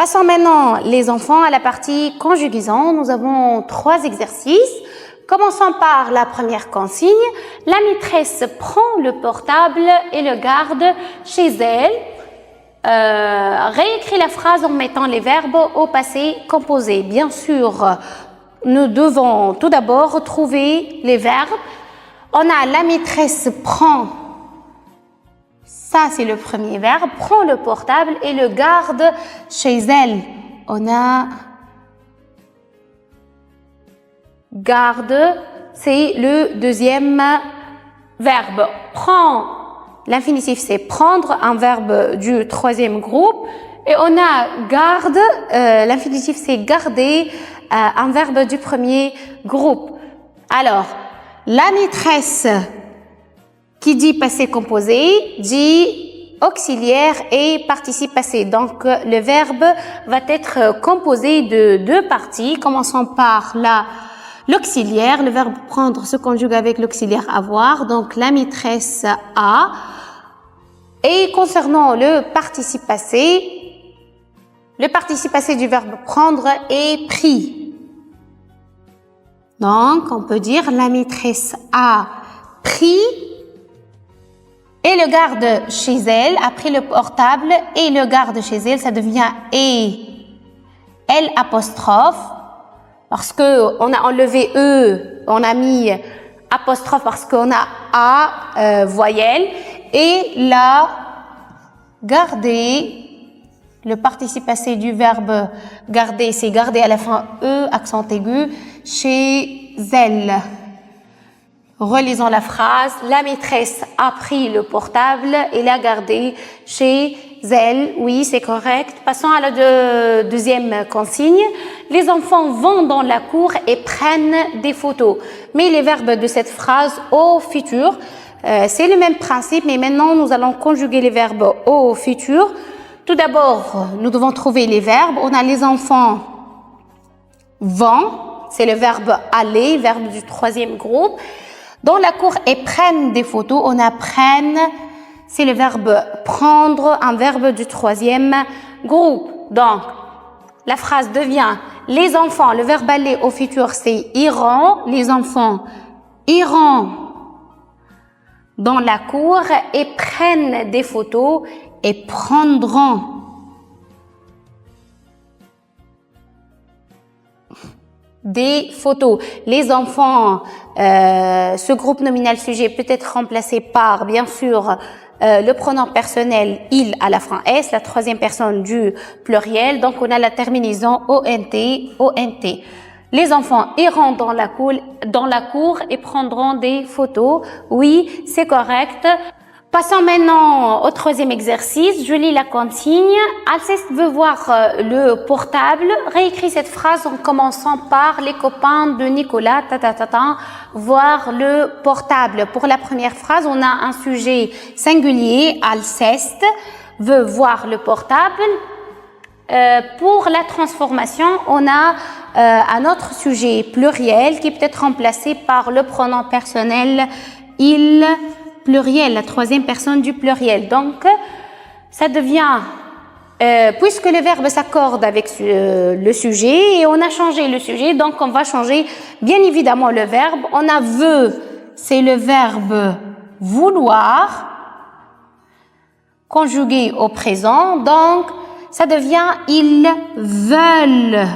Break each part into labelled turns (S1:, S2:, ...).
S1: Passons maintenant les enfants à la partie conjugaison. Nous avons 3 exercices. Commençons par la première consigne. La maîtresse prend le portable et le garde chez elle. Réécris la phrase en mettant les verbes au passé composé. Bien sûr, nous devons tout d'abord trouver les verbes. On a la maîtresse prend. Ça, c'est le premier verbe. Prend le portable et le garde chez elle. On a garde, c'est le deuxième verbe. Prend, l'infinitif, c'est prendre, un verbe du troisième groupe. Et on a garde, l'infinitif, c'est garder, un verbe du premier groupe. Alors, la maîtresse qui dit passé composé, dit auxiliaire et participe passé. Donc, le verbe va être composé de 2 parties. Commençons par l'auxiliaire. Le verbe prendre se conjugue avec l'auxiliaire avoir. Donc, la maîtresse a. Et concernant le participe passé du verbe prendre est pris. Donc, on peut dire la maîtresse a pris. Et le garde chez elle, a pris le portable et le garde chez elle, ça devient et. L apostrophe, parce que on a enlevé E, on a mis apostrophe parce qu'on a A voyelle. Et là, garder, le participe passé du verbe garder, c'est garder à la fin E, accent aigu, chez elle. Relisons la phrase. La maîtresse a pris le portable et l'a gardé chez elle. Oui, c'est correct. Passons à la deuxième consigne. Les enfants vont dans la cour et prennent des photos. Mais les verbes de cette phrase au futur, c'est le même principe, mais maintenant nous allons conjuguer les verbes au futur. Tout d'abord, nous devons trouver les verbes. On a les enfants vont, c'est le verbe aller, verbe du troisième groupe. Dans la cour et prennent des photos, on a prennent, c'est le verbe prendre, un verbe du troisième groupe. Donc, la phrase devient les enfants, le verbe aller au futur c'est iront, les enfants iront dans la cour et prennent des photos et prendront. Des photos. Les enfants, ce groupe nominal sujet peut être remplacé par, bien sûr, le pronom personnel il à la fin s, la troisième personne du pluriel. Donc, on a la terminaison ont. Les enfants iront dans la cour et prendront des photos. Oui, c'est correct. Passons maintenant au troisième exercice. Je lis la consigne. Alceste veut voir le portable. Réécris cette phrase en commençant par les copains de Nicolas, voir le portable. Pour la première phrase, on a un sujet singulier. Alceste veut voir le portable. Pour la transformation, on a un autre sujet pluriel qui peut être remplacé par le pronom personnel il pluriel, la troisième personne du pluriel. Donc, ça devient, puisque le verbe s'accorde avec le sujet, et on a changé le sujet, donc on va changer bien évidemment le verbe. On a veut, c'est le verbe vouloir, conjugué au présent, donc ça devient ils veulent.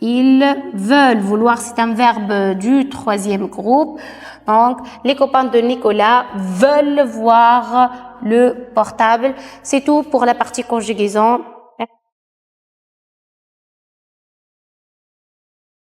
S1: Ils veulent. Vouloir, c'est un verbe du troisième groupe. Donc, les copains de Nicolas veulent voir le portable. C'est tout pour la partie conjugaison.